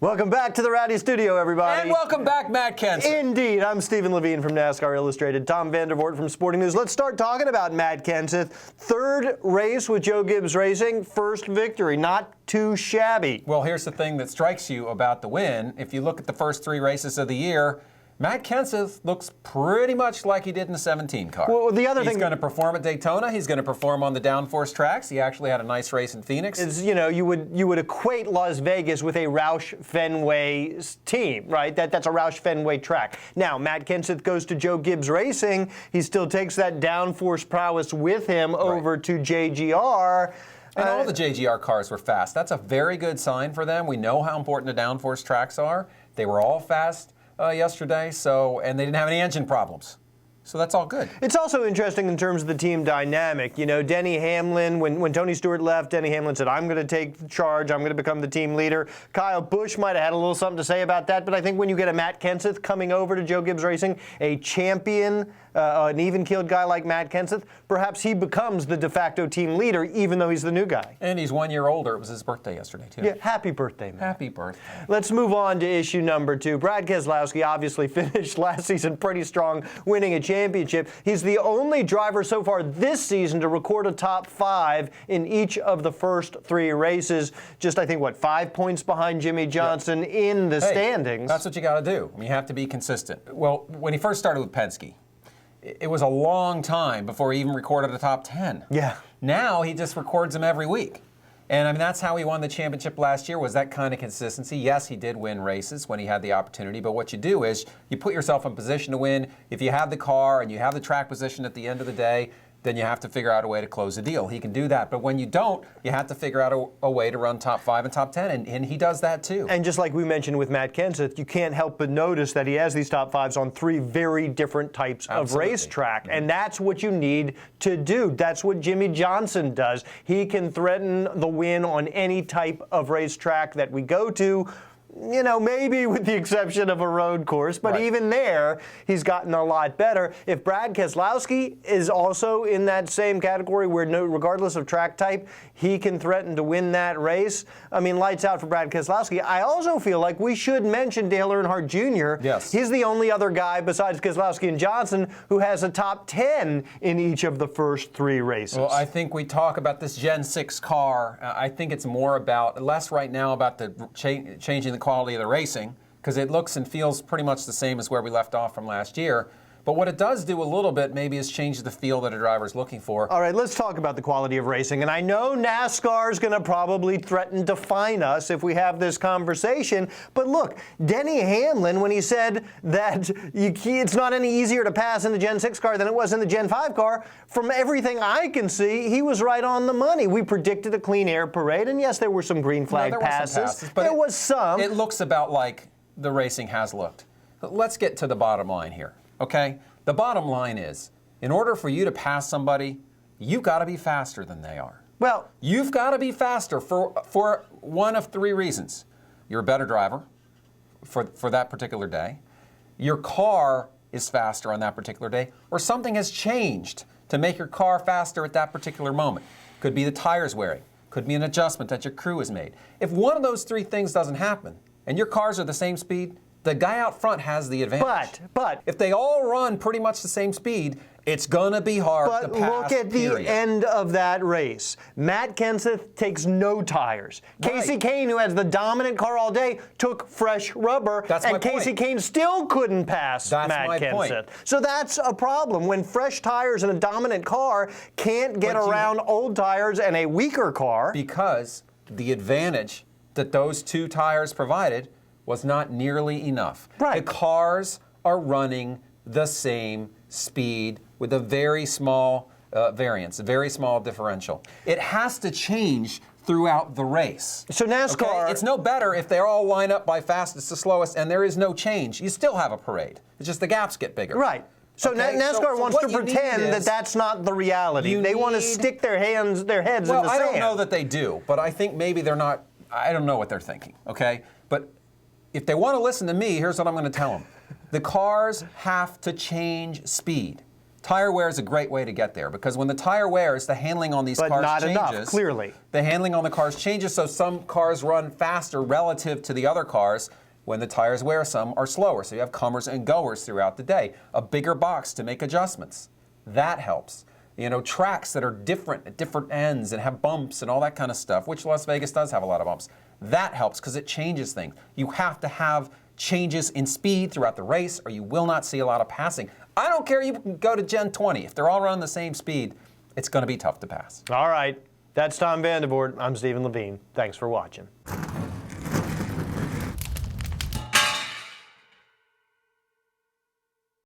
Welcome back to the Rowdy Studio, everybody. And welcome back, Matt Kenseth. Indeed. I'm Stephen Levine from NASCAR Illustrated. Tom Vandervoort from Sporting News. Let's start talking about Matt Kenseth. Third race with Joe Gibbs Racing. First victory. Not too shabby. Well, here's the thing that strikes you about the win. If you look at the first three races of the year, Matt Kenseth looks pretty much like he did in the 17 car. Well, the other thing, he's going to perform at Daytona. He's going to perform on the downforce tracks. He actually had a nice race in Phoenix. Is, you know, you would equate Las Vegas with a Roush Fenway team, right? That's a Roush Fenway track. Now, Matt Kenseth goes to Joe Gibbs Racing. He still takes that downforce prowess with him over to JGR. And all the JGR cars were fast. That's a very good sign for them. We know how important the downforce tracks are. They were all fast yesterday, and they didn't have any engine problems. So that's all good. It's also interesting in terms of the team dynamic. You know, Denny Hamlin, when Tony Stewart left, Denny Hamlin said, I'm going to take charge. I'm going to become the team leader. Kyle Busch might have had a little something to say about that, but I think when you get a Matt Kenseth coming over to Joe Gibbs Racing, a champion, an even-keeled guy like Matt Kenseth, perhaps he becomes the de facto team leader, even though he's the new guy. And he's 1 year older. It was his birthday yesterday, too. Yeah, happy birthday, man. Happy birthday. Let's move on to issue number 2. Brad Keselowski obviously finished last season pretty strong, winning a championship. He's the only driver so far this season to record a top 5 in each of the first 3 races. Just, I think, 5 points behind Jimmy Johnson in the standings. That's what you got to do. You have to be consistent. Well, when he first started with Penske, it was a long time before he even recorded a top 10. Yeah. Now he just records them every week. And I mean, that's how he won the championship last year, was that kind of consistency. Yes, he did win races when he had the opportunity, but what you do is you put yourself in position to win. If you have the car and you have the track position at the end of the day, then you have to figure out a way to close the deal. He can do that. But when you don't, you have to figure out a way to run top 5 and top 10, and he does that too. And just like we mentioned with Matt Kenseth, you can't help but notice that he has these top 5s on 3 very different types of racetrack. And that's what you need to do. That's what Jimmy Johnson does. He can threaten the win on any type of racetrack that we go to. You know, maybe with the exception of a road course, but even there, he's gotten a lot better. If Brad Keselowski is also in that same category where regardless of track type, he can threaten to win that race, I mean, lights out for Brad Keselowski. I also feel like we should mention Dale Earnhardt Jr. Yes. He's the only other guy besides Keselowski and Johnson who has a top 10 in each of the first 3 races. Well, I think we talk about this Gen 6 car. I think it's less right now about the changing the quality of the racing, because it looks and feels pretty much the same as where we left off from last year. But what it does do a little bit maybe is change the feel that a driver's looking for. All right, let's talk about the quality of racing. And I know NASCAR is going to probably threaten to fine us if we have this conversation. But look, Denny Hamlin, when he said that it's not any easier to pass in the Gen 6 car than it was in the Gen 5 car, from everything I can see, he was right on the money. We predicted a clean air parade, and yes, there were some green flag passes. But there was some. It looks about like the racing has looked. Let's get to the bottom line here. Okay? The bottom line is, in order for you to pass somebody, you've got to be faster than they are. Well, you've got to be faster for one of 3 reasons. You're a better driver for that particular day. Your car is faster on that particular day, or something has changed to make your car faster at that particular moment. Could be the tires wearing. Could be an adjustment that your crew has made. If one of those 3 things doesn't happen, and your cars are the same speed, the guy out front has the advantage. But if they all run pretty much the same speed, it's going to be hard to pass. But look at the end of that race. Matt Kenseth takes no tires. Casey Kane, who has the dominant car all day, took fresh rubber. And Casey Kane still couldn't pass Matt Kenseth. So that's a problem. When fresh tires and a dominant car can't get around old tires and a weaker car. Because the advantage that those 2 tires provided was not nearly enough. Right. The cars are running the same speed with a very small variance, a very small differential. It has to change throughout the race. So NASCAR... Okay? It's no better if they all line up by fastest to slowest and there is no change. You still have a parade. It's just the gaps get bigger. Right. So NASCAR wants to pretend that that's not the reality. They want to stick their heads in the sand. Well, I don't know that they do, but I think maybe they're not... I don't know what they're thinking, okay? But if they want to listen to me, here's what I'm going to tell them. The cars have to change speed. Tire wear is a great way to get there because when the tire wears, the handling on these But cars not changes. enough, clearly. The handling on the cars changes, so some cars run faster relative to the other cars. When the tires wear, some are slower. So you have comers and goers throughout the day. A bigger box to make adjustments. That helps. You know, tracks that are different at different ends and have bumps and all that kind of stuff, which Las Vegas does have a lot of bumps. That helps because it changes things. You have to have changes in speed throughout the race or you will not see a lot of passing. I don't care, you can go to Gen 20. If they're all running the same speed, it's going to be tough to pass. All right. That's Tom Vandervoort. I'm Stephen Levine. Thanks for watching.